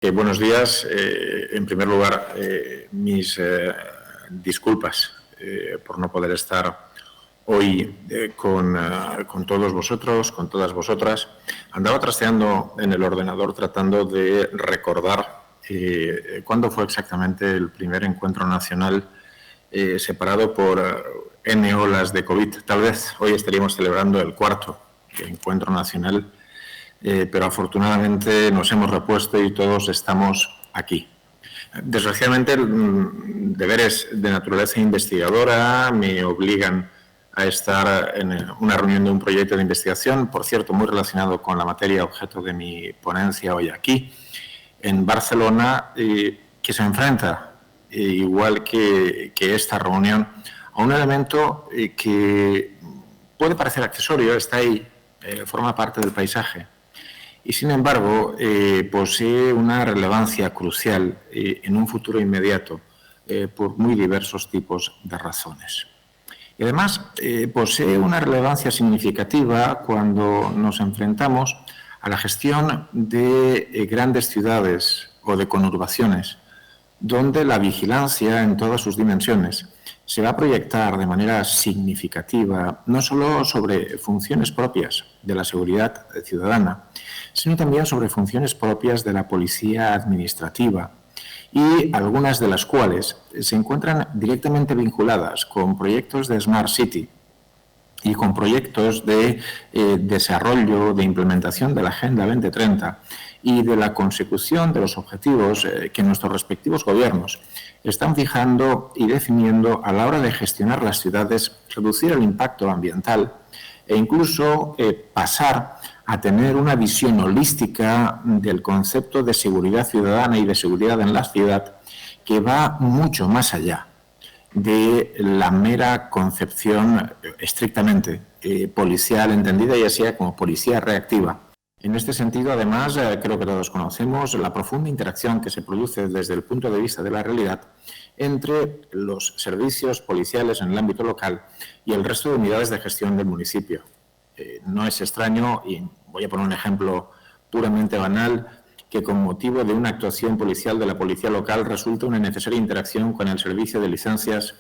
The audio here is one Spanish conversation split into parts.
Buenos días. En primer lugar, mis disculpas por no poder estar hoy con todos vosotros, con todas vosotras. Andaba trasteando en el ordenador tratando de recordar cuándo fue exactamente el primer encuentro nacional separado por N olas de COVID. Tal vez hoy estaríamos celebrando el cuarto encuentro nacional, pero afortunadamente nos hemos repuesto y todos estamos aquí. Desgraciadamente, deberes de naturaleza investigadora me obligan a estar en una reunión de un proyecto de investigación, por cierto, muy relacionado con la materia objeto de mi ponencia hoy aquí, en Barcelona, que se enfrenta, igual que esta reunión, a un elemento que puede parecer accesorio, está ahí, forma parte del paisaje, y sin embargo posee una relevancia crucial en un futuro inmediato por muy diversos tipos de razones. Y además posee una relevancia significativa cuando nos enfrentamos a la gestión de grandes ciudades o de conurbaciones, donde la vigilancia en todas sus dimensiones se va a proyectar de manera significativa no solo sobre funciones propias de la seguridad ciudadana, sino también sobre funciones propias de la policía administrativa, y algunas de las cuales se encuentran directamente vinculadas con proyectos de Smart City y con proyectos de desarrollo, de implementación de la Agenda 2030 y de la consecución de los objetivos que nuestros respectivos gobiernos están fijando y definiendo a la hora de gestionar las ciudades, reducir el impacto ambiental e incluso pasar a tener una visión holística del concepto de seguridad ciudadana y de seguridad en la ciudad que va mucho más allá de la mera concepción estrictamente policial, entendida ya sea como policía reactiva. En este sentido, además, creo que todos conocemos la profunda interacción que se produce desde el punto de vista de la realidad entre los servicios policiales en el ámbito local y el resto de unidades de gestión del municipio. No es extraño, y voy a poner un ejemplo puramente banal, que con motivo de una actuación policial de la policía local resulta una necesaria interacción con el servicio de licencias,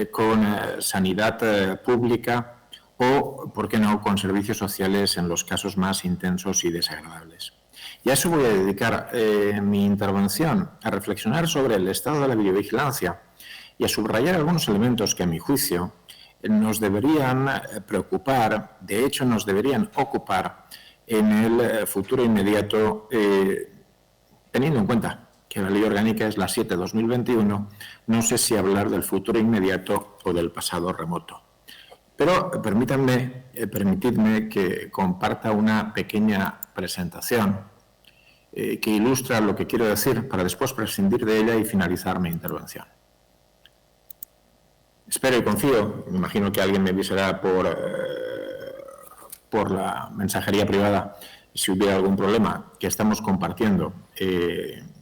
con sanidad pública o, por qué no, con servicios sociales en los casos más intensos y desagradables. Y a eso voy a dedicar mi intervención, a reflexionar sobre el estado de la videovigilancia y a subrayar algunos elementos que, a mi juicio, nos deberían preocupar, de hecho nos deberían ocupar en el futuro inmediato, teniendo en cuenta que la Ley Orgánica es la 7/2021, no sé si hablar del futuro inmediato o del pasado remoto. Pero permitidme que comparta una pequeña presentación que ilustra lo que quiero decir para después prescindir de ella y finalizar mi intervención. Espero y confío, me imagino que alguien me avisará por la mensajería privada si hubiera algún problema, que estamos compartiendo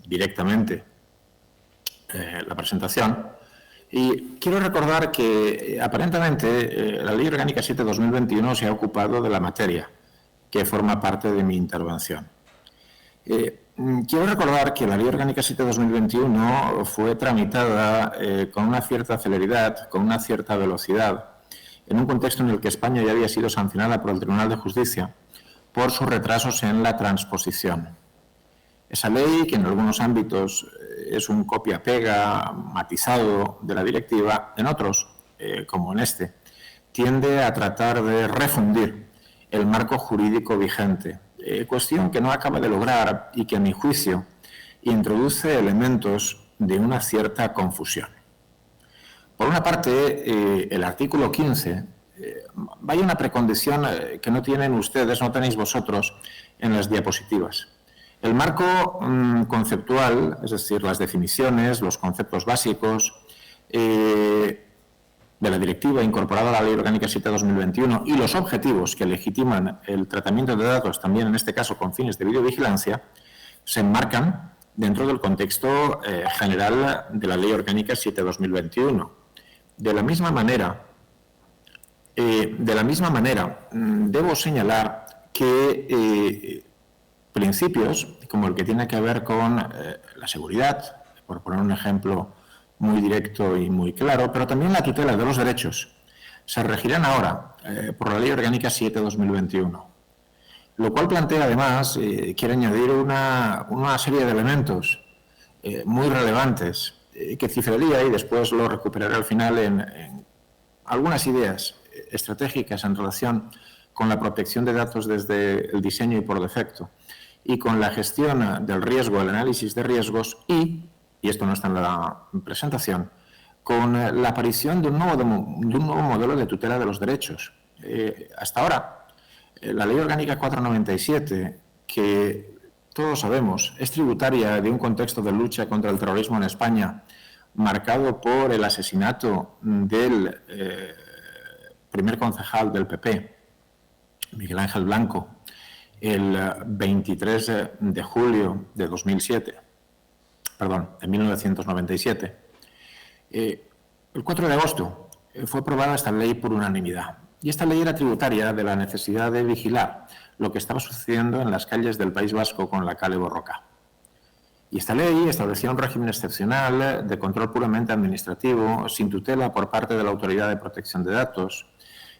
directamente la presentación. Y quiero recordar que aparentemente la Ley Orgánica 7/2021 se ha ocupado de la materia que forma parte de mi intervención. Quiero recordar que la Ley Orgánica 7/2021 fue tramitada con una cierta celeridad, con una cierta velocidad, en un contexto en el que España ya había sido sancionada por el Tribunal de Justicia por sus retrasos en la transposición. Esa ley, que en algunos ámbitos es un copia-pega matizado de la directiva, en otros, como en este, tiende a tratar de refundir el marco jurídico vigente, cuestión que no acaba de lograr y que, a mi juicio, introduce elementos de una cierta confusión. Por una parte, el artículo 15, vaya una precondición que no tienen ustedes, no tenéis vosotros en las diapositivas. El marco conceptual, es decir, las definiciones, los conceptos básicos de la directiva incorporada a la Ley Orgánica 7/2021 y los objetivos que legitiman el tratamiento de datos, también en este caso con fines de videovigilancia, se enmarcan dentro del contexto general de la Ley Orgánica 7/2021. De la misma manera, debo señalar que principios, como el que tiene que ver con la seguridad, por poner un ejemplo muy directo y muy claro, pero también la tutela de los derechos, se regirán ahora por la Ley Orgánica 7/2021, lo cual plantea además, quiere añadir una serie de elementos muy relevantes que cifraría y después lo recuperaré al final en algunas ideas estratégicas en relación con la protección de datos desde el diseño y por defecto, y con la gestión del riesgo, el análisis de riesgos y esto no está en la presentación, con la aparición de un nuevo modelo de tutela de los derechos. Hasta ahora, la Ley Orgánica 497, que todos sabemos es tributaria de un contexto de lucha contra el terrorismo en España, marcado por el asesinato del primer concejal del PP, Miguel Ángel Blanco, el 23 de julio de 1997. El 4 de agosto fue aprobada esta ley por unanimidad. Y esta ley era tributaria de la necesidad de vigilar lo que estaba sucediendo en las calles del País Vasco con la Kale Borroka. Y esta ley establecía un régimen excepcional de control puramente administrativo, sin tutela por parte de la Autoridad de Protección de Datos,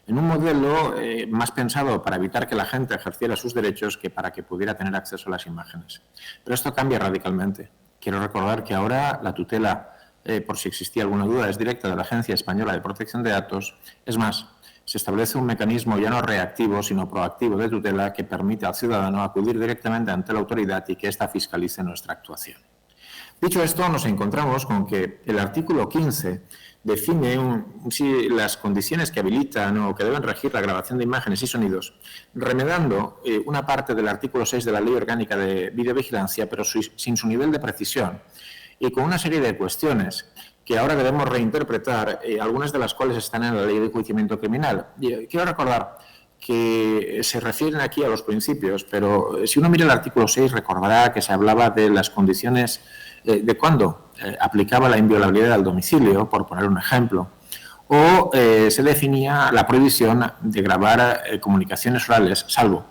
en un modelo más pensado para evitar que la gente ejerciera sus derechos que para que pudiera tener acceso a las imágenes. Pero esto cambia radicalmente. Quiero recordar que ahora la tutela, por si existía alguna duda, es directa de la Agencia Española de Protección de Datos. Es más, se establece un mecanismo ya no reactivo, sino proactivo de tutela que permite al ciudadano acudir directamente ante la autoridad y que ésta fiscalice nuestra actuación. Dicho esto, nos encontramos con que el artículo 15 define las condiciones que habilitan o que deben regir la grabación de imágenes y sonidos, remedando una parte del artículo 6 de la Ley Orgánica de Videovigilancia, pero sin su nivel de precisión y con una serie de cuestiones que ahora debemos reinterpretar, algunas de las cuales están en la Ley de Enjuiciamiento Criminal. Quiero recordar que se refieren aquí a los principios, pero si uno mira el artículo 6 recordará que se hablaba de las condiciones de cuándo aplicaba la inviolabilidad al domicilio, por poner un ejemplo, o se definía la prohibición de grabar comunicaciones orales, salvo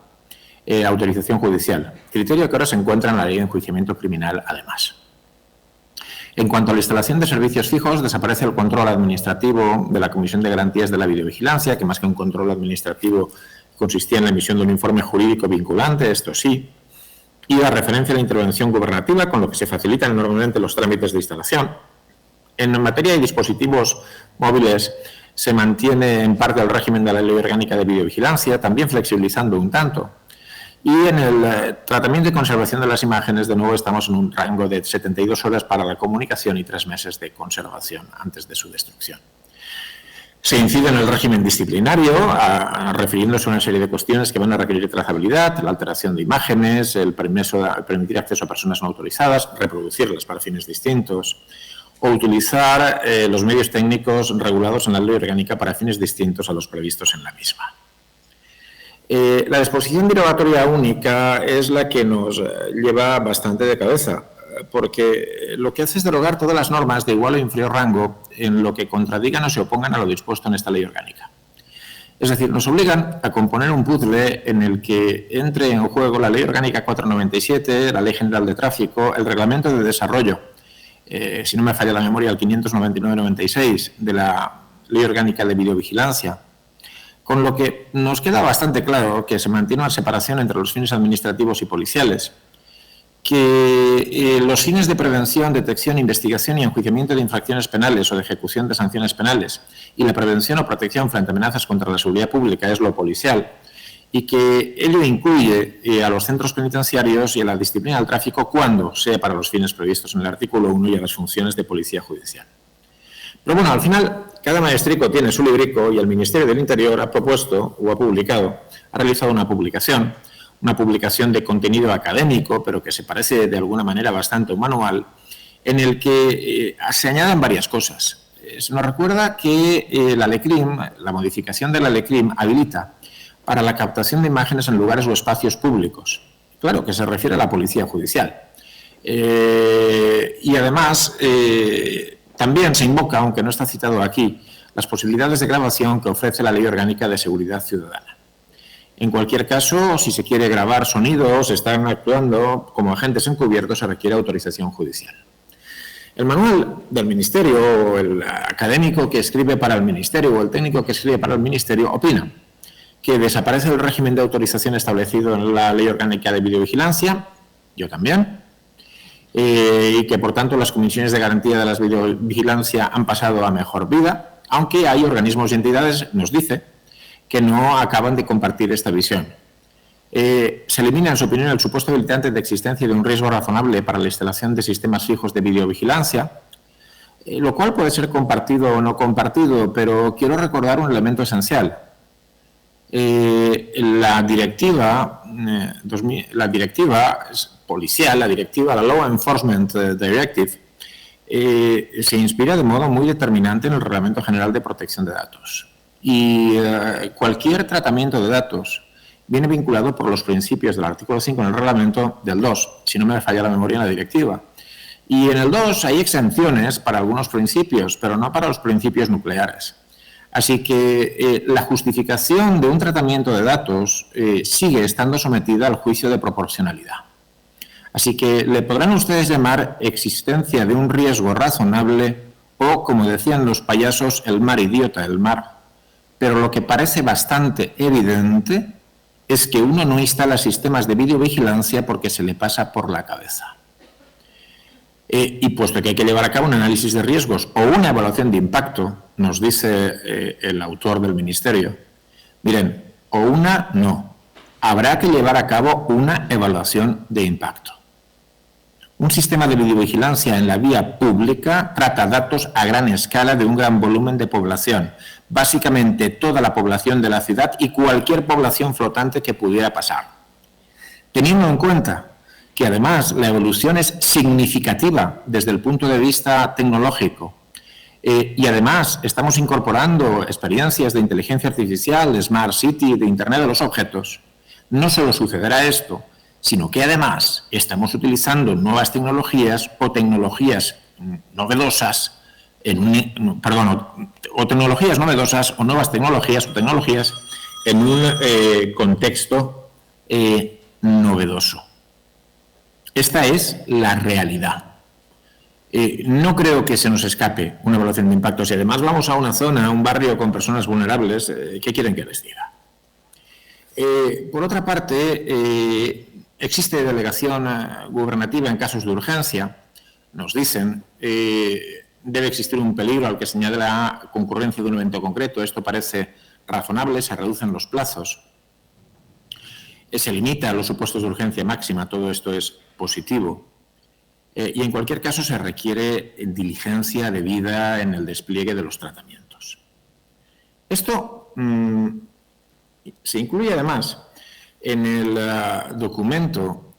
autorización judicial, criterio que ahora se encuentra en la Ley de Enjuiciamiento Criminal además. En cuanto a la instalación de servicios fijos, desaparece el control administrativo de la Comisión de Garantías de la Videovigilancia, que más que un control administrativo consistía en la emisión de un informe jurídico vinculante, esto sí, y la referencia a la intervención gubernativa, con lo que se facilitan enormemente los trámites de instalación. En materia de dispositivos móviles se mantiene en parte el régimen de la Ley Orgánica de Videovigilancia, también flexibilizando un tanto. Y en el tratamiento y conservación de las imágenes, de nuevo, estamos en un rango de 72 horas para la comunicación y 3 meses de conservación antes de su destrucción. Se incide en el régimen disciplinario, refiriéndose a una serie de cuestiones que van a requerir trazabilidad, la alteración de imágenes, el permitir acceso a personas no autorizadas, reproducirlas para fines distintos, o utilizar los medios técnicos regulados en la Ley Orgánica para fines distintos a los previstos en la misma. La disposición derogatoria única es la que nos lleva bastante de cabeza, porque lo que hace es derogar todas las normas de igual o inferior rango en lo que contradigan o se opongan a lo dispuesto en esta ley orgánica. Es decir, nos obligan a componer un puzzle en el que entre en juego la Ley Orgánica 497, la Ley General de Tráfico, el Reglamento de Desarrollo, si no me falla la memoria, el 599-96 de la Ley Orgánica de Videovigilancia, con lo que nos queda bastante claro que se mantiene una separación entre los fines administrativos y policiales, que los fines de prevención, detección, investigación y enjuiciamiento de infracciones penales o de ejecución de sanciones penales y la prevención o protección frente a amenazas contra la seguridad pública es lo policial, y que ello incluye a los centros penitenciarios y a la disciplina del tráfico cuando sea para los fines previstos en el artículo 1 y a las funciones de policía judicial. Pero bueno, al final, cada maestrico tiene su librico y el Ministerio del Interior ha propuesto o ha realizado una publicación de contenido académico, pero que se parece de alguna manera bastante a un manual, en el que se añaden varias cosas. Se nos recuerda que la LECRIM, la modificación de la LECRIM, habilita para la captación de imágenes en lugares o espacios públicos. Claro, que se refiere a la policía judicial. Y además, también se invoca, aunque no está citado aquí, las posibilidades de grabación que ofrece la Ley Orgánica de Seguridad Ciudadana. En cualquier caso, si se quiere grabar sonidos, están actuando como agentes encubiertos, se requiere autorización judicial. El manual del Ministerio, o el académico que escribe para el Ministerio, o el técnico que escribe para el Ministerio, opina que desaparece el régimen de autorización establecido en la Ley Orgánica de Videovigilancia, yo también, y que, por tanto, las comisiones de garantía de la videovigilancia han pasado a mejor vida, aunque hay organismos y entidades, nos dice, que no acaban de compartir esta visión. Se elimina, en su opinión, el supuesto habilitante de existencia de un riesgo razonable para la instalación de sistemas fijos de videovigilancia, lo cual puede ser compartido o no compartido, pero quiero recordar un elemento esencial. La directiva policial, la directiva, la Law Enforcement Directive, se inspira de modo muy determinante en el Reglamento General de Protección de Datos. Y cualquier tratamiento de datos viene vinculado por los principios del artículo 5 en el reglamento, del 2, si no me falla la memoria, en la directiva. Y en el 2 hay exenciones para algunos principios, pero no para los principios nucleares. Así que la justificación de un tratamiento de datos sigue estando sometida al juicio de proporcionalidad. Así que le podrán ustedes llamar existencia de un riesgo razonable o, como decían los payasos, el mar idiota, el mar. Pero lo que parece bastante evidente es que uno no instala sistemas de videovigilancia porque se le pasa por la cabeza. Y puesto que hay que llevar a cabo un análisis de riesgos o una evaluación de impacto, nos dice el autor del Ministerio, miren, o una no, habrá que llevar a cabo una evaluación de impacto. Un sistema de videovigilancia en la vía pública trata datos a gran escala de un gran volumen de población, básicamente toda la población de la ciudad y cualquier población flotante que pudiera pasar. Teniendo en cuenta que además la evolución es significativa desde el punto de vista tecnológico y además estamos incorporando experiencias de inteligencia artificial, de Smart City, de Internet de los objetos, no solo sucederá esto, sino que además estamos utilizando nuevas tecnologías o tecnologías novedosas, o tecnologías novedosas o nuevas tecnologías o tecnologías en un contexto novedoso. Esta es la realidad. No creo que se nos escape una evaluación de impacto. Si además vamos a una zona, a un barrio con personas vulnerables, ¿qué quieren que les diga? Por otra parte, existe delegación gubernativa en casos de urgencia, nos dicen, debe existir un peligro al que señala la concurrencia de un evento concreto. Esto parece razonable, se reducen los plazos, se limita a los supuestos de urgencia máxima, todo esto es positivo. Y en cualquier caso se requiere diligencia debida en el despliegue de los tratamientos. Esto se incluye además en el documento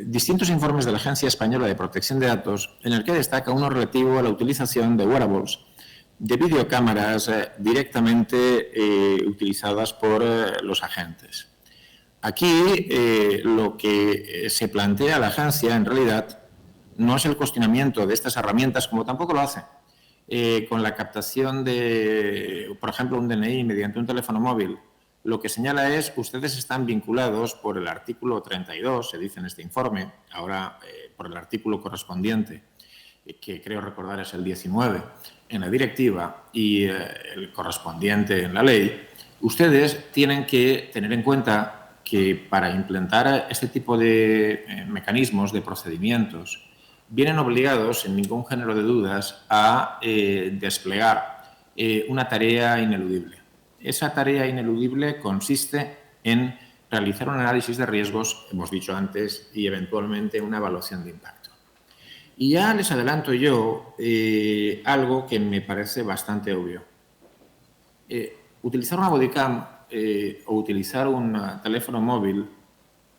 distintos informes de la Agencia Española de Protección de Datos, en el que destaca uno relativo a la utilización de wearables, de videocámaras directamente utilizadas por los agentes. Aquí lo que se plantea a la agencia en realidad no es el cuestionamiento de estas herramientas, como tampoco lo hace con la captación de, por ejemplo, un DNI mediante un teléfono móvil. Lo que señala es que ustedes están vinculados por el artículo 32, se dice en este informe, ahora por el artículo correspondiente, que creo recordar es el 19, en la directiva y el correspondiente en la ley. Ustedes tienen que tener en cuenta que para implementar este tipo de mecanismos, de procedimientos, vienen obligados, sin ningún género de dudas, a desplegar una tarea ineludible. Esa tarea ineludible consiste en realizar un análisis de riesgos, hemos dicho antes, y eventualmente una evaluación de impacto. Y ya les adelanto yo algo que me parece bastante obvio. Utilizar una bodycam o utilizar un teléfono móvil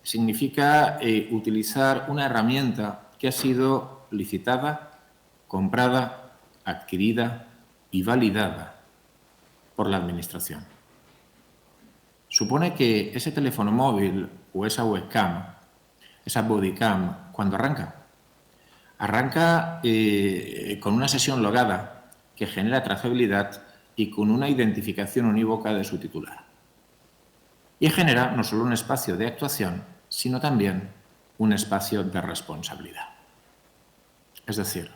significa utilizar una herramienta que ha sido licitada, comprada, adquirida y validada por la Administración. Supone que ese teléfono móvil o esa webcam, esa bodycam, cuando arranca con una sesión logada que genera trazabilidad y con una identificación unívoca de su titular. y genera no solo un espacio de actuación, sino también un espacio de responsabilidad. Es decir,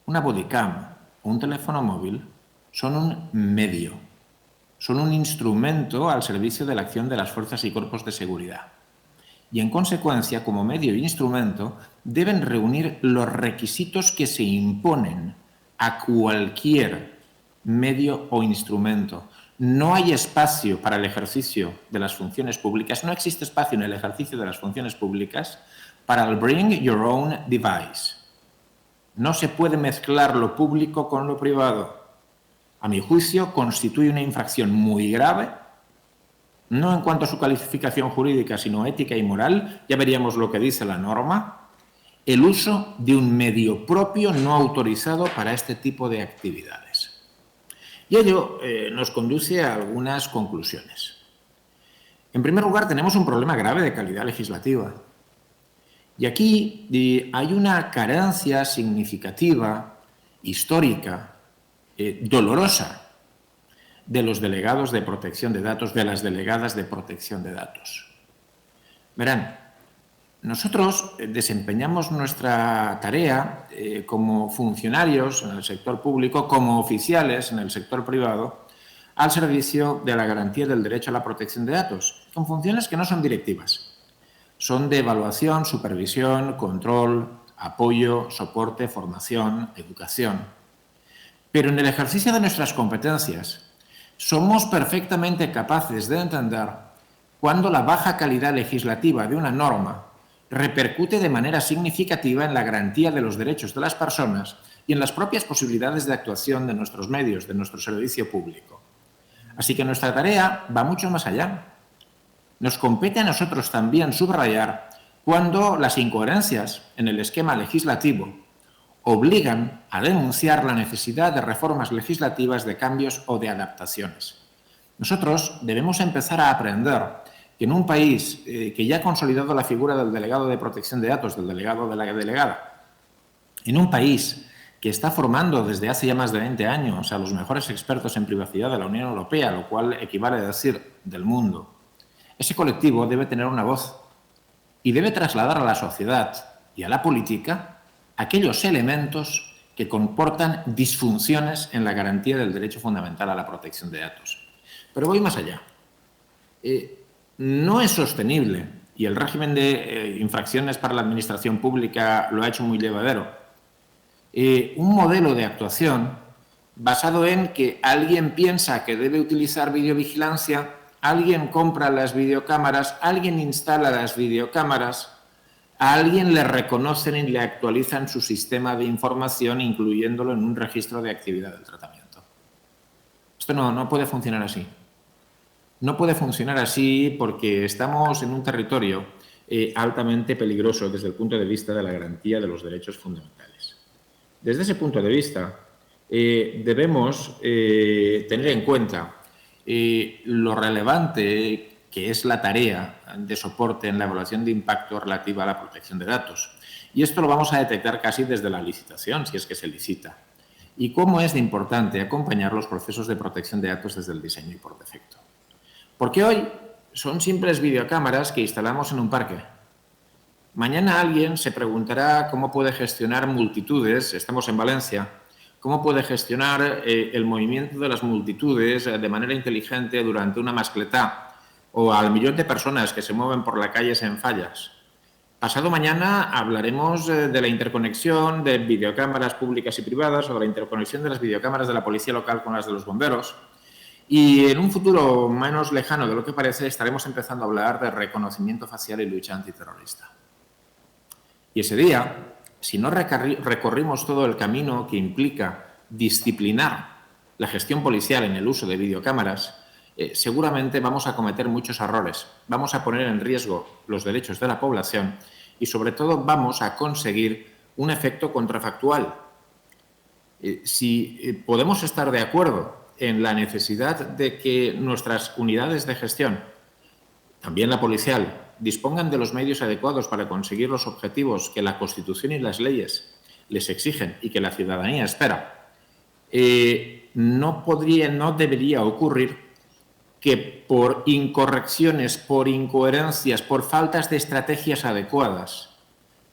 una bodycam o un teléfono móvil son un medio, son un instrumento al servicio de la acción de las fuerzas y cuerpos de seguridad. Y, en consecuencia, como medio e instrumento, deben reunir los requisitos que se imponen a cualquier medio o instrumento. No hay espacio para el ejercicio de las funciones públicas, no existe espacio en el ejercicio de las funciones públicas para el bring your own device. No se puede mezclar lo público con lo privado. A mi juicio, constituye una infracción muy grave, no en cuanto a su calificación jurídica, sino ética y moral, ya veríamos lo que dice la norma, el uso de un medio propio no autorizado para este tipo de actividades. Y ello nos conduce a algunas conclusiones. En primer lugar, tenemos un problema grave de calidad legislativa. Y aquí hay una carencia significativa, histórica, dolorosa, de los delegados de protección de datos, de las delegadas de protección de datos. Verán, nosotros desempeñamos nuestra tarea como funcionarios en el sector público, como oficiales en el sector privado, al servicio de la garantía del derecho a la protección de datos, con funciones que no son directivas. Son de evaluación, supervisión, control, apoyo, soporte, formación, educación. Pero en el ejercicio de nuestras competencias, somos perfectamente capaces de entender cuándo la baja calidad legislativa de una norma repercute de manera significativa en la garantía de los derechos de las personas y en las propias posibilidades de actuación de nuestros medios, de nuestro servicio público. Así que nuestra tarea va mucho más allá. Nos compete a nosotros también subrayar cuando las incoherencias en el esquema legislativo obligan a denunciar la necesidad de reformas legislativas, de cambios o de adaptaciones. Nosotros debemos empezar a aprender que en un país que ya ha consolidado la figura del delegado de protección de datos, del delegado de la delegada, en un país que está formando desde hace ya más de 20 años a los mejores expertos en privacidad de la Unión Europea, lo cual equivale a decir del mundo, ese colectivo debe tener una voz y debe trasladar a la sociedad y a la política aquellos elementos que comportan disfunciones en la garantía del derecho fundamental a la protección de datos. Pero voy más allá. No es sostenible, y el régimen de infracciones para la administración pública lo ha hecho muy llevadero, un modelo de actuación basado en que alguien piensa que debe utilizar videovigilancia, alguien compra las videocámaras, alguien instala las videocámaras, a alguien le reconocen y le actualizan su sistema de información, incluyéndolo en un registro de actividad del tratamiento. Esto no puede funcionar así. No puede funcionar así porque estamos en un territorio altamente peligroso desde el punto de vista de la garantía de los derechos fundamentales. Desde ese punto de vista, debemos tener en cuenta lo relevante que es la tarea de soporte en la evaluación de impacto relativa a la protección de datos. Y esto lo vamos a detectar casi desde la licitación, si es que se licita. Y cómo es de importante acompañar los procesos de protección de datos desde el diseño y por defecto. Porque hoy son simples videocámaras que instalamos en un parque. Mañana alguien se preguntará cómo puede gestionar multitudes, estamos en Valencia, cómo puede gestionar el movimiento de las multitudes de manera inteligente durante una mascletá, o al millón de personas que se mueven por las calles en fallas. Pasado mañana hablaremos de la interconexión de videocámaras públicas y privadas o de la interconexión de las videocámaras de la policía local con las de los bomberos. Y en un futuro menos lejano de lo que parece estaremos empezando a hablar de reconocimiento facial y lucha antiterrorista. Y ese día, si no recorrimos todo el camino que implica disciplinar la gestión policial en el uso de videocámaras, seguramente vamos a cometer muchos errores, vamos a poner en riesgo los derechos de la población y, sobre todo, vamos a conseguir un efecto contrafactual. Si podemos estar de acuerdo en la necesidad de que nuestras unidades de gestión, también la policial, dispongan de los medios adecuados para conseguir los objetivos que la Constitución y las leyes les exigen y que la ciudadanía espera, no debería ocurrir que por incorrecciones, por incoherencias, por faltas de estrategias adecuadas,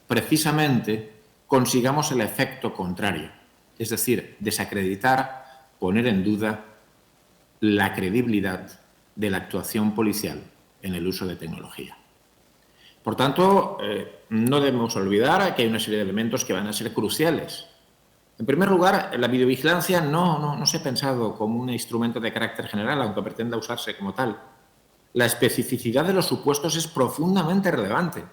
precisamente consigamos el efecto contrario, es decir, desacreditar, poner en duda la credibilidad de la actuación policial en el uso de tecnología. Por tanto, no debemos olvidar que hay una serie de elementos que van a ser cruciales. En primer lugar, la videovigilancia no se ha pensado como un instrumento de carácter general, aunque pretenda usarse como tal. La especificidad de los supuestos es profundamente relevante.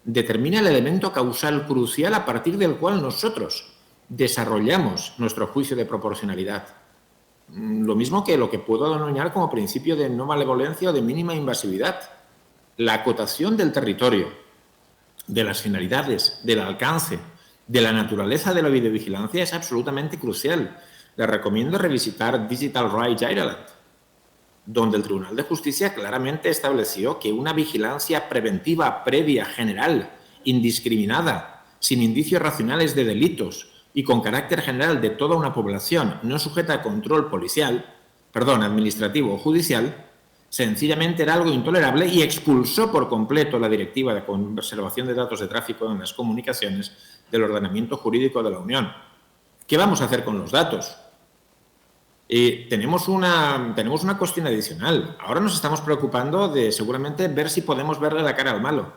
Determina el elemento causal crucial a partir del cual nosotros desarrollamos nuestro juicio de proporcionalidad. Lo mismo que lo que puedo denominar como principio de no malevolencia o de mínima invasividad. La acotación del territorio, de las finalidades, del alcance, de la naturaleza de la videovigilancia es absolutamente crucial. Les recomiendo revisitar Digital Rights Ireland, donde el Tribunal de Justicia claramente estableció que una vigilancia preventiva, previa, general, indiscriminada, sin indicios racionales de delitos y con carácter general de toda una población no sujeta a control administrativo o judicial, sencillamente era algo intolerable y expulsó por completo la Directiva de Conservación de Datos de Tráfico en las Comunicaciones del ordenamiento jurídico de la Unión. ¿Qué vamos a hacer con los datos? Tenemos una cuestión adicional. Ahora nos estamos preocupando de seguramente ver si podemos verle la cara al malo.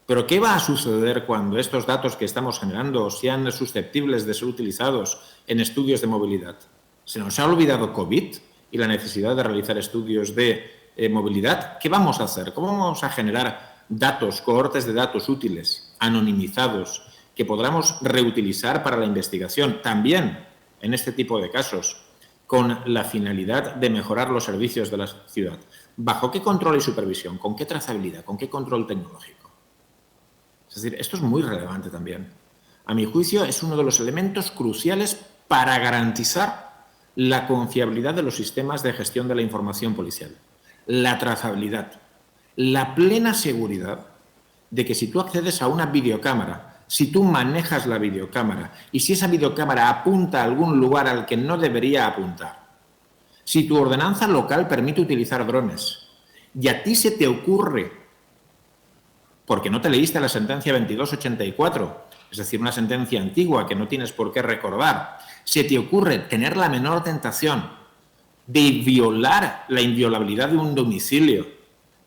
Pero ¿qué va a suceder cuando estos datos que estamos generando sean susceptibles de ser utilizados en estudios de movilidad? ¿Se nos ha olvidado COVID y la necesidad de realizar estudios de movilidad? ¿Qué vamos a hacer? ¿Cómo vamos a generar datos, cohortes de datos útiles, anonimizados, que podamos reutilizar para la investigación, también en este tipo de casos, con la finalidad de mejorar los servicios de la ciudad? ¿Bajo qué control y supervisión? ¿Con qué trazabilidad? ¿Con qué control tecnológico? Es decir, esto es muy relevante también. A mi juicio, es uno de los elementos cruciales para garantizar la confiabilidad de los sistemas de gestión de la información policial, la trazabilidad, la plena seguridad de que si tú accedes a una videocámara, si tú manejas la videocámara y si esa videocámara apunta a algún lugar al que no debería apuntar, si tu ordenanza local permite utilizar drones y a ti se te ocurre, porque no te leíste la sentencia 2284, es decir, una sentencia antigua que no tienes por qué recordar, se te ocurre tener la menor tentación de violar la inviolabilidad de un domicilio,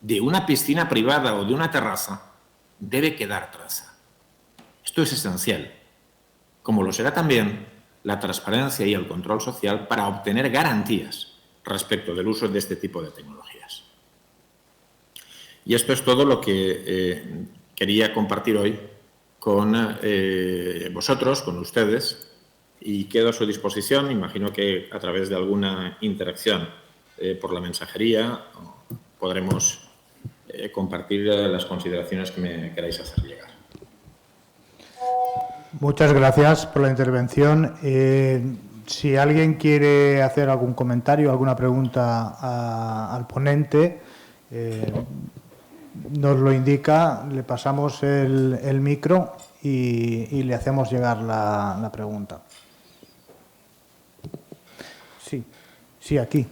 de una piscina privada o de una terraza, debe quedar traza. Esto es esencial, como lo será también la transparencia y el control social para obtener garantías respecto del uso de este tipo de tecnologías. Y esto es todo lo que quería compartir hoy con vosotros, con ustedes, y quedo a su disposición. Imagino que a través de alguna interacción por la mensajería podremos compartir las consideraciones que me queráis hacer llegar. Muchas gracias por la intervención. Si alguien quiere hacer algún comentario, alguna pregunta al ponente, nos lo indica, le pasamos el micro y le hacemos llegar la pregunta. Sí, aquí.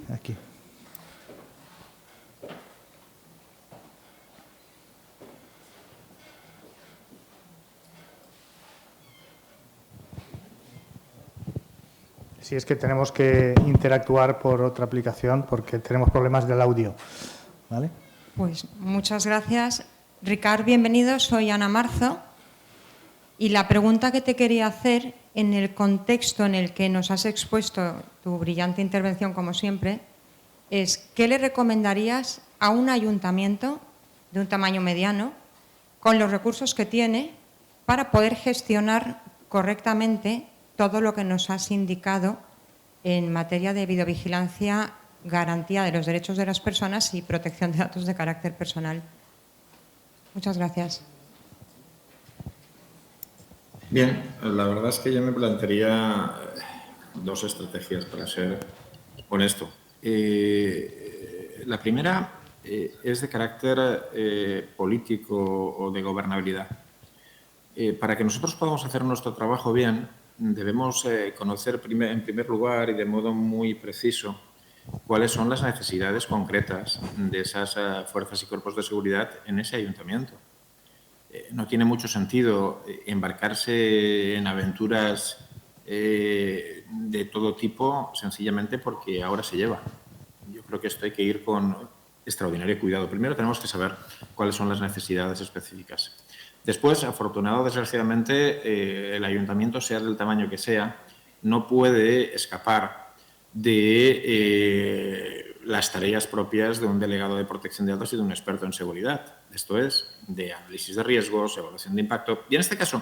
Si es que tenemos que interactuar por otra aplicación porque tenemos problemas del audio. ¿Vale? Pues muchas gracias. Ricard, bienvenido. Soy Ana Marzo. Y la pregunta que te quería hacer, en el contexto en el que nos has expuesto tu brillante intervención, como siempre, es ¿qué le recomendarías a un ayuntamiento de un tamaño mediano, con los recursos que tiene, para poder gestionar correctamente todo lo que nos has indicado en materia de videovigilancia, garantía de los derechos de las personas y protección de datos de carácter personal? Muchas gracias. Bien, la verdad es que yo me plantearía dos estrategias, para ser honesto. La primera es de carácter político o de gobernabilidad. Para que nosotros podamos hacer nuestro trabajo bien, debemos conocer en primer lugar y de modo muy preciso cuáles son las necesidades concretas de esas fuerzas y cuerpos de seguridad en ese ayuntamiento. No tiene mucho sentido embarcarse en aventuras de todo tipo sencillamente porque ahora se lleva. Yo creo que esto hay que ir con extraordinario cuidado. Primero tenemos que saber cuáles son las necesidades específicas. Después, afortunado o desgraciadamente, el ayuntamiento, sea del tamaño que sea, no puede escapar de las tareas propias de un delegado de protección de datos y de un experto en seguridad. Esto es, de análisis de riesgos, evaluación de impacto. Y en este caso,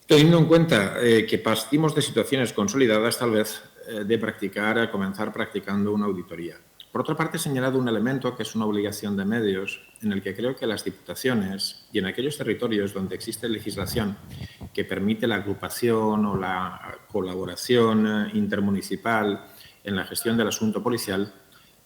teniendo en cuenta que partimos de situaciones consolidadas, tal vez de comenzar practicando una auditoría. Por otra parte, he señalado un elemento que es una obligación de medios, en el que creo que las diputaciones y en aquellos territorios donde existe legislación que permite la agrupación o la colaboración intermunicipal en la gestión del asunto policial,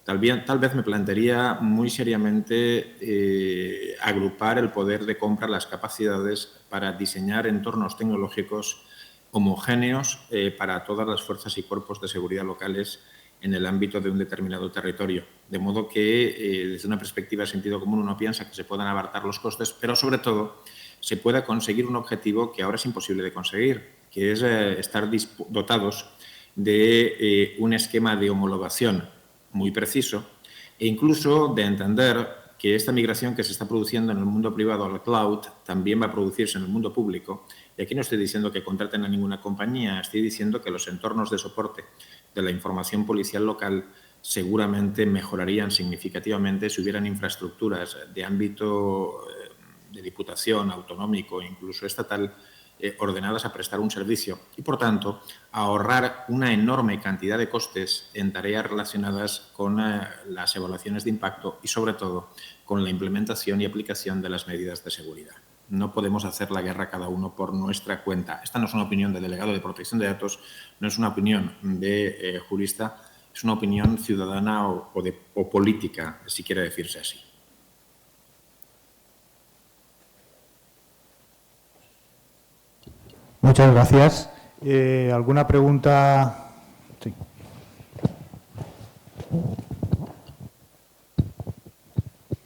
tal vez me plantearía muy seriamente agrupar el poder de compra, las capacidades para diseñar entornos tecnológicos homogéneos para todas las fuerzas y cuerpos de seguridad locales en el ámbito de un determinado territorio. De modo que, desde una perspectiva de sentido común, uno piensa que se puedan abaratar los costes, pero sobre todo se pueda conseguir un objetivo que ahora es imposible de conseguir, que es estar dotados de un esquema de homologación muy preciso e incluso de entender que esta migración que se está produciendo en el mundo privado al cloud también va a producirse en el mundo público. Y aquí no estoy diciendo que contraten a ninguna compañía, estoy diciendo que los entornos de soporte de la información policial local seguramente mejorarían significativamente si hubieran infraestructuras de ámbito de diputación, autonómico e incluso estatal, ordenadas a prestar un servicio y, por tanto, ahorrar una enorme cantidad de costes en tareas relacionadas con las evaluaciones de impacto y, sobre todo, con la implementación y aplicación de las medidas de seguridad. No podemos hacer la guerra cada uno por nuestra cuenta. Esta no es una opinión del delegado de protección de datos, no es una opinión de jurista, es una opinión ciudadana o política, si quiere decirse así. Muchas gracias. ¿Alguna pregunta? Sí.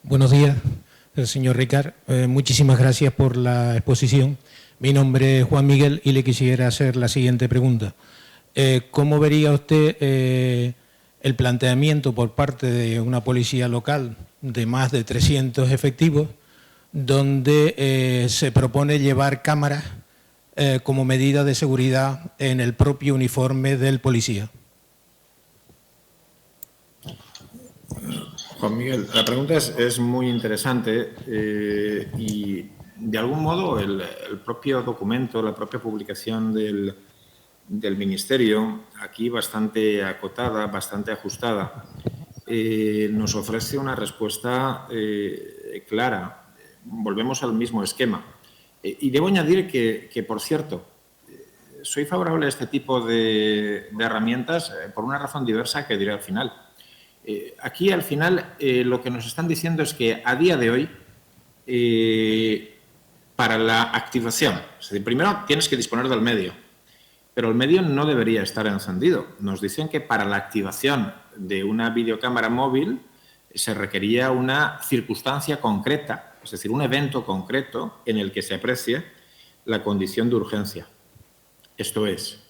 Buenos días, señor Ricard. Muchísimas gracias por la exposición. Mi nombre es Juan Miguel y le quisiera hacer la siguiente pregunta. ¿Cómo vería usted el planteamiento por parte de una policía local de más de 300 efectivos donde se propone llevar cámaras como medida de seguridad en el propio uniforme del policía? Juan Miguel, la pregunta es muy interesante y, de algún modo, el propio documento, la propia publicación del Ministerio, aquí bastante acotada, bastante ajustada, nos ofrece una respuesta clara. Volvemos al mismo esquema. Y debo añadir que, por cierto, soy favorable a este tipo de herramientas por una razón diversa que diré al final. Aquí, al final, lo que nos están diciendo es que, a día de hoy, para la activación, es decir, primero tienes que disponer del medio, pero el medio no debería estar encendido. Nos dicen que para la activación de una videocámara móvil se requería una circunstancia concreta, es decir, un evento concreto en el que se aprecie la condición de urgencia. Esto es,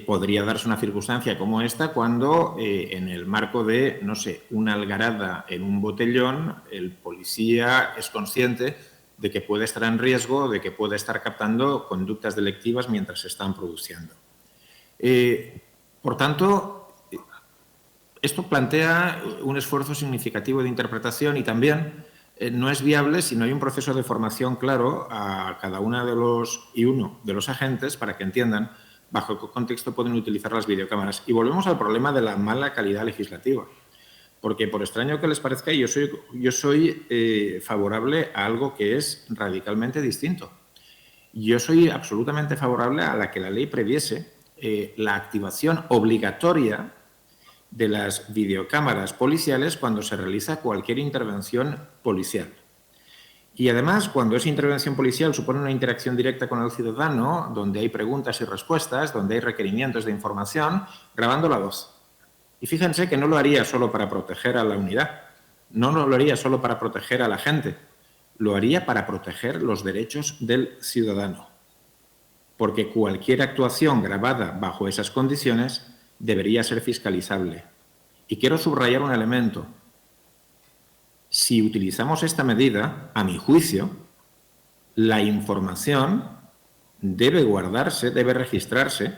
podría darse una circunstancia como esta cuando, en el marco de, no sé, una algarada en un botellón, el policía es consciente de que puede estar en riesgo, de que puede estar captando conductas delictivas mientras se están produciendo. Por tanto, esto plantea un esfuerzo significativo de interpretación y también no es viable si no hay un proceso de formación claro a cada uno de los agentes para que entiendan bajo qué contexto pueden utilizar las videocámaras. Y volvemos al problema de la mala calidad legislativa. Porque, por extraño que les parezca, yo soy favorable a algo que es radicalmente distinto. Yo soy absolutamente favorable a la que la ley previese la activación obligatoria de las videocámaras policiales cuando se realiza cualquier intervención policial. Y además, cuando esa intervención policial supone una interacción directa con el ciudadano, donde hay preguntas y respuestas, donde hay requerimientos de información, grabando la voz. Y fíjense que no lo haría solo para proteger a la unidad, no lo haría solo para proteger a la gente, lo haría para proteger los derechos del ciudadano. Porque cualquier actuación grabada bajo esas condiciones debería ser fiscalizable. Y quiero subrayar un elemento. Si utilizamos esta medida, a mi juicio, la información debe guardarse, debe registrarse.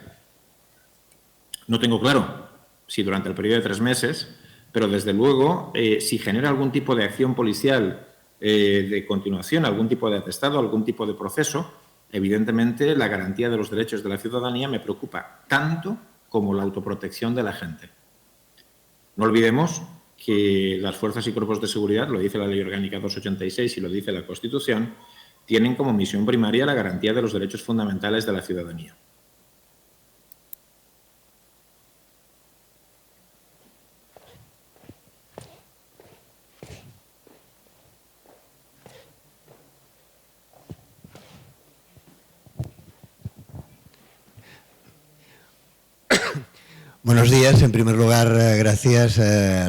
No tengo claro si durante el periodo de 3 meses, pero desde luego, si genera algún tipo de acción policial de continuación, algún tipo de atestado, algún tipo de proceso, evidentemente la garantía de los derechos de la ciudadanía me preocupa tanto como la autoprotección de la gente. No olvidemos que las fuerzas y cuerpos de seguridad, lo dice la Ley Orgánica 286 y lo dice la Constitución, tienen como misión primaria la garantía de los derechos fundamentales de la ciudadanía. Buenos días. En primer lugar, gracias,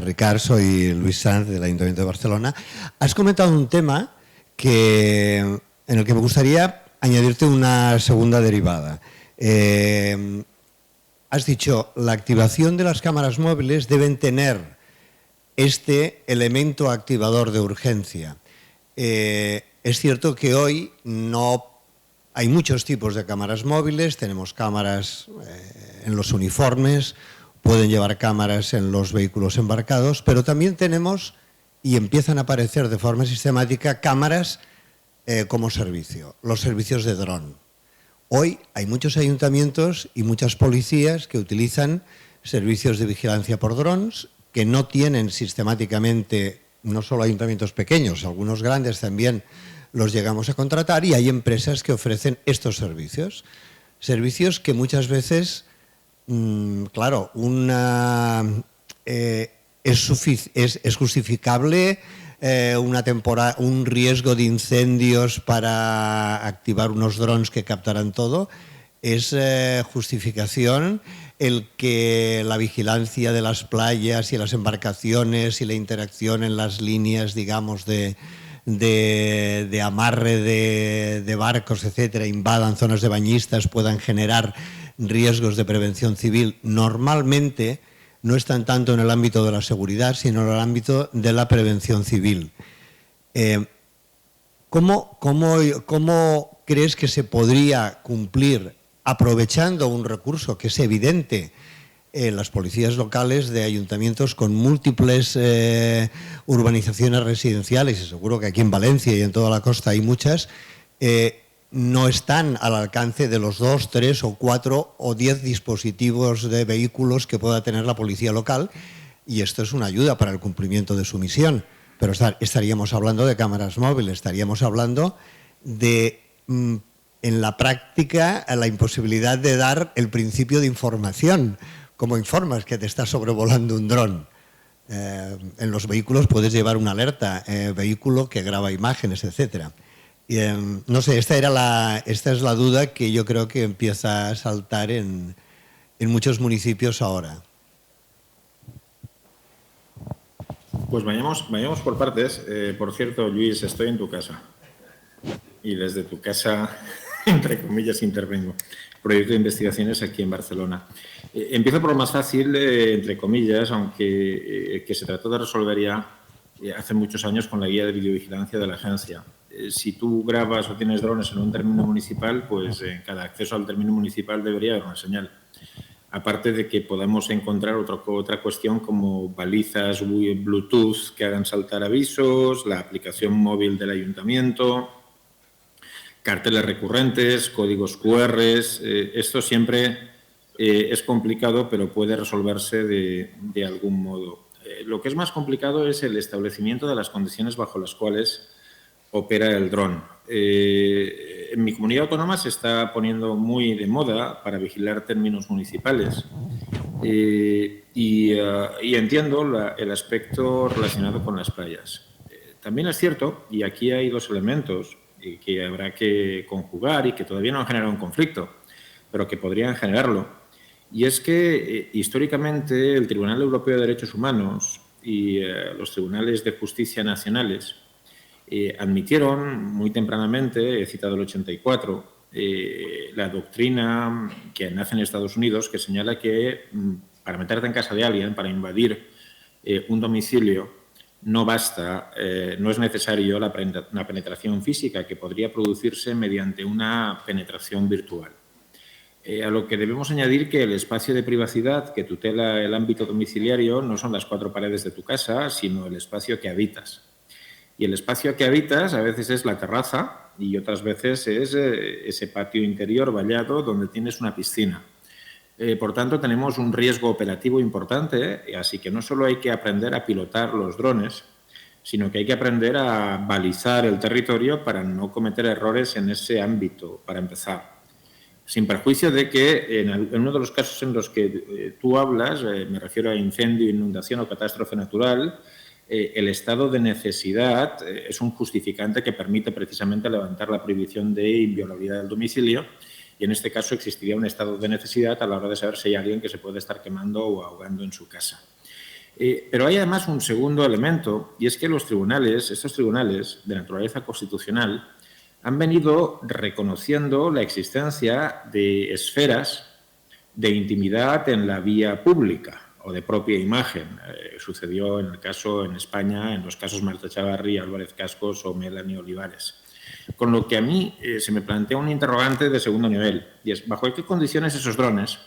Ricard. Soy Luis Sanz, del Ayuntamiento de Barcelona. Has comentado un tema en el que me gustaría añadirte una segunda derivada. Has dicho, la activación de las cámaras móviles deben tener este elemento activador de urgencia. Es cierto que hoy no hay muchos tipos de cámaras móviles, tenemos cámaras en los uniformes, pueden llevar cámaras en los vehículos embarcados, pero también tenemos, y empiezan a aparecer de forma sistemática, cámaras como servicio, los servicios de dron. Hoy hay muchos ayuntamientos y muchas policías que utilizan servicios de vigilancia por drones, que no tienen sistemáticamente, no solo ayuntamientos pequeños, algunos grandes también los llegamos a contratar, y hay empresas que ofrecen estos servicios. Servicios que muchas veces, claro, es justificable un riesgo de incendios para activar unos drones que captarán todo. Es justificación el que la vigilancia de las playas y las embarcaciones y la interacción en las líneas, digamos, de amarre de barcos, etcétera, invadan zonas de bañistas, puedan generar riesgos de prevención civil. Normalmente no están tanto en el ámbito de la seguridad, sino en el ámbito de la prevención civil. ¿Cómo crees que se podría cumplir, aprovechando un recurso que es evidente en las policías locales de ayuntamientos con múltiples urbanizaciones residenciales, y seguro que aquí en Valencia y en toda la costa hay muchas, no están al alcance de los 2, 3 o 4 o 10 dispositivos de vehículos que pueda tener la policía local, y esto es una ayuda para el cumplimiento de su misión. Pero estaríamos hablando de cámaras móviles, estaríamos hablando de, en la práctica, la imposibilidad de dar el principio de información. ¿Cómo informas que te está sobrevolando un dron? En los vehículos puedes llevar una alerta, vehículo que graba imágenes, etcétera. No sé, esta es la duda que yo creo que empieza a saltar en muchos municipios ahora. Pues vayamos por partes. Por cierto, Luis, estoy en tu casa. Y desde tu casa, entre comillas, intervengo. Proyecto de investigaciones aquí en Barcelona. Empiezo por lo más fácil, entre comillas, aunque que se trató de resolver ya hace muchos años con la guía de videovigilancia de la agencia. Si tú grabas o tienes drones en un término municipal, pues en cada acceso al término municipal debería haber una señal. Aparte de que podamos encontrar otra cuestión como balizas Bluetooth que hagan saltar avisos, la aplicación móvil del ayuntamiento, carteles recurrentes, códigos QR. Esto siempre es complicado, pero puede resolverse de algún modo. Lo que es más complicado es el establecimiento de las condiciones bajo las cuales opera el dron. En mi comunidad autónoma se está poniendo muy de moda para vigilar términos municipales y entiendo el aspecto relacionado con las playas. También es cierto, y aquí hay dos elementos que habrá que conjugar y que todavía no han generado un conflicto, pero que podrían generarlo. Y es que históricamente el Tribunal Europeo de Derechos Humanos y los tribunales de justicia nacionales admitieron muy tempranamente, he citado el 84, la doctrina que nace en Estados Unidos que señala que para meterte en casa de alguien, para invadir un domicilio, no basta, no es necesario la penetración física, que podría producirse mediante una penetración virtual. A lo que debemos añadir que el espacio de privacidad que tutela el ámbito domiciliario no son las 4 paredes de tu casa, sino el espacio que habitas. Y el espacio que habitas a veces es la terraza y otras veces es ese patio interior vallado donde tienes una piscina. Por tanto, tenemos un riesgo operativo importante, así que no solo hay que aprender a pilotar los drones, sino que hay que aprender a balizar el territorio para no cometer errores en ese ámbito, para empezar. Sin perjuicio de que en uno de los casos en los que tú hablas, me refiero a incendio, inundación o catástrofe natural, el estado de necesidad es un justificante que permite precisamente levantar la prohibición de inviolabilidad del domicilio, y en este caso existiría un estado de necesidad a la hora de saber si hay alguien que se puede estar quemando o ahogando en su casa. Pero hay además un segundo elemento, y es que los tribunales, estos tribunales de naturaleza constitucional, han venido reconociendo la existencia de esferas de intimidad en la vía pública o de propia imagen. Sucedió en el caso en España, en los casos Marta Chavarri, Álvarez Cascos o Melanie Olivares. Con lo que a mí se me plantea un interrogante de segundo nivel, y es ¿bajo qué condiciones esos drones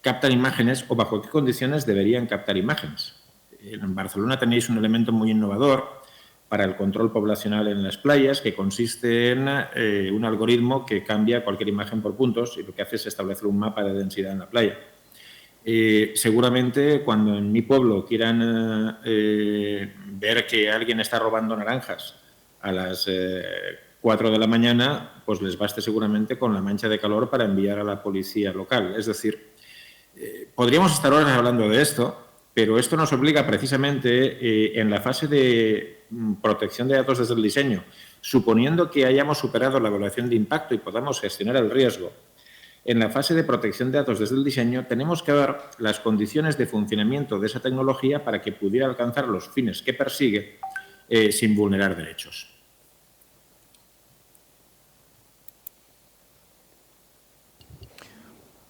captan imágenes o bajo qué condiciones deberían captar imágenes? En Barcelona tenéis un elemento muy innovador para el control poblacional en las playas, que consiste en un algoritmo que cambia cualquier imagen por puntos y lo que hace es establecer un mapa de densidad en la playa. Seguramente cuando en mi pueblo quieran ver que alguien está robando naranjas a las 4 de la mañana, pues les baste seguramente con la mancha de calor para enviar a la policía local. Es decir, podríamos estar horas hablando de esto, pero esto nos obliga precisamente en la fase de protección de datos desde el diseño, suponiendo que hayamos superado la evaluación de impacto y podamos gestionar el riesgo. En la fase de protección de datos desde el diseño tenemos que ver las condiciones de funcionamiento de esa tecnología para que pudiera alcanzar los fines que persigue sin vulnerar derechos.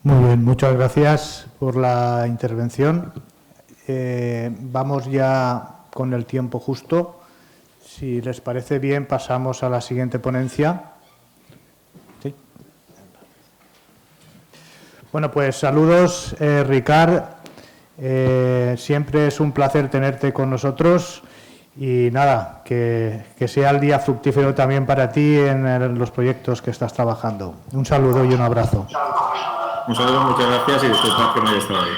Muy bien, muchas gracias por la intervención. Vamos ya con el tiempo justo. Si les parece bien, pasamos a la siguiente ponencia. ¿Sí? Bueno, pues saludos, Ricard. Siempre es un placer tenerte con nosotros y nada, que sea el día fructífero también para ti en los proyectos que estás trabajando. Un saludo y un abrazo. Un saludo, muchas gracias y disculpad que no haya estado ahí.